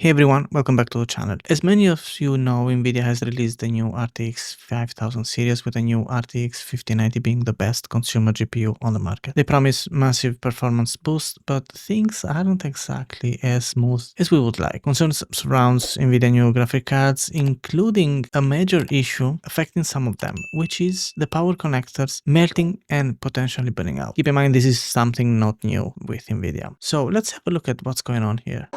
Hey everyone, welcome back to the channel. As many of you know, Nvidia has released the new RTX 5000 series with the new RTX 5090 being the best consumer GPU on the market. They promise massive performance boost, but things aren't exactly as smooth as we would like. Concerns surrounds Nvidia new graphic cards, including a major issue affecting some of them, which is the power connectors melting and potentially burning out. Keep in mind this is something not new with Nvidia. So let's have a look at what's going on here.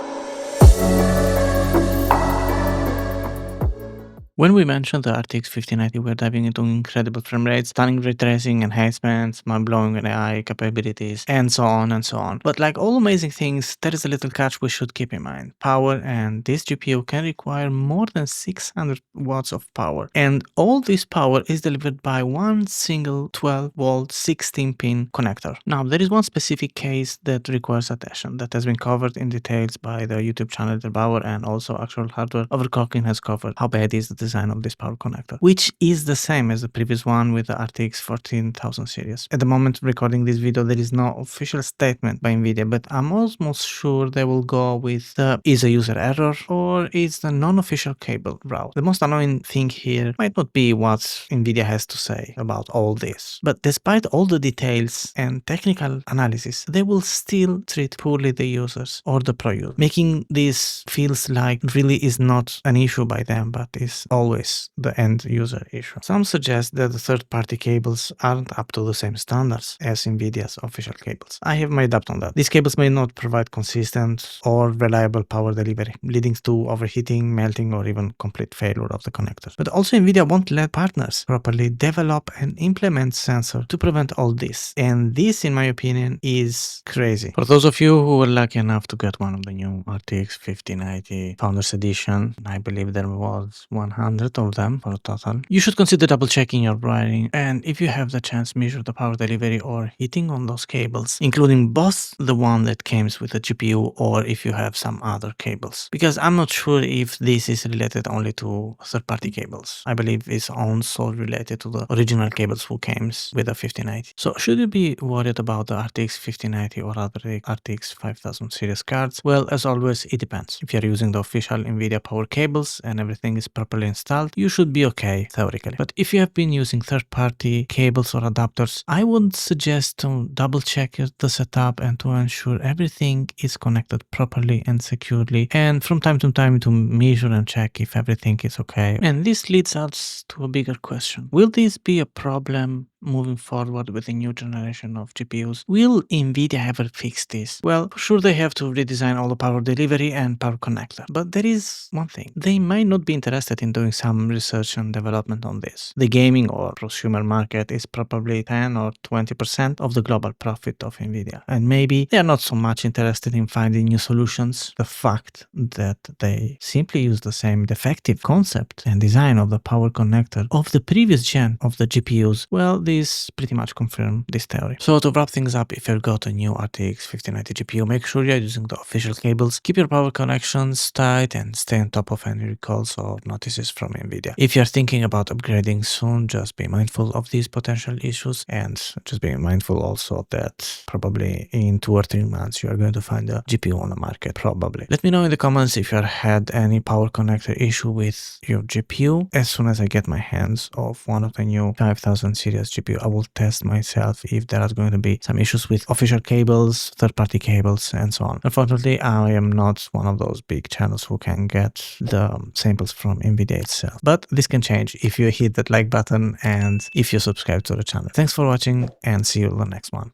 When we mentioned the RTX 5090, we're diving into incredible frame rates, stunning ray tracing, enhancements, mind-blowing AI capabilities, and so on and so on. But like all amazing things, there is a little catch we should keep in mind. Power, and this GPU can require more than 600 watts of power. And all this power is delivered by one single 12-volt 16-pin connector. Now, there is one specific case that requires attention that has been covered in details by the YouTube channel Power, and also actual hardware overclocking has covered how bad is the design of this power connector, which is the same as the previous one with the RTX 14000 series. At the moment recording this video, there is no official statement by Nvidia, but I'm almost sure they will go with the is a user error or is the non-official cable route. The most annoying thing here might not be what Nvidia has to say about all this, but despite all the details and technical analysis, they will still treat poorly the users or the pro user, making this feels like really is not an issue by them, but is always the end user issue. Some suggest that the third-party cables aren't up to the same standards as Nvidia's official cables. I have my doubt on that. These cables may not provide consistent or reliable power delivery, leading to overheating, melting, or even complete failure of the connectors. But also Nvidia won't let partners properly develop and implement sensors to prevent all this. And this, in my opinion, is crazy. For those of you who were lucky enough to get one of the new RTX 5090 Founders Edition, I believe there was 100 of them for a total. You should consider double checking your wiring, and if you have the chance, measure the power delivery or heating on those cables, including both the one that comes with the GPU or if you have some other cables. Because I'm not sure if this is related only to third-party cables. I believe it's also related to the original cables who comes with the 5090. So should you be worried about the RTX 5090 or other RTX 5000 series cards? Well, as always, it depends. If you're using the official Nvidia power cables and everything is properly installed, you should be okay theoretically. But if you have been using third-party cables or adapters, I would suggest to double check the setup and to ensure everything is connected properly and securely, and from time to time to measure and check if everything is okay. And this leads us to a bigger question. Will this be a problem moving forward with the new generation of GPUs? Will Nvidia ever fix this? Well, for sure they have to redesign all the power delivery and power connector. But there is one thing. They might not be interested in doing some research and development on this. The gaming or prosumer market is probably 10 or 20% of the global profit of Nvidia. And maybe they are not so much interested in finding new solutions. The fact that they simply use the same defective concept and design of the power connector of the previous gen of the GPUs, well, this pretty much confirm this theory. So to wrap things up, if you've got a new RTX 5090 GPU, make sure you're using the official cables, keep your power connections tight, and stay on top of any recalls or notices from Nvidia. If you're thinking about upgrading soon, just be mindful of these potential issues, and just be mindful also that probably in 2 or 3 months you are going to find a GPU on the market, probably. Let me know in the comments if you had any power connector issue with your GPU. As soon as I get my hands of one of the new 5000 series GPU, I will test myself if there are going to be some issues with official cables, third-party cables, and so on. Unfortunately, I am not one of those big channels who can get the samples from Nvidia itself. But this can change if you hit that like button and if you subscribe to the channel. Thanks for watching, and see you in the next one.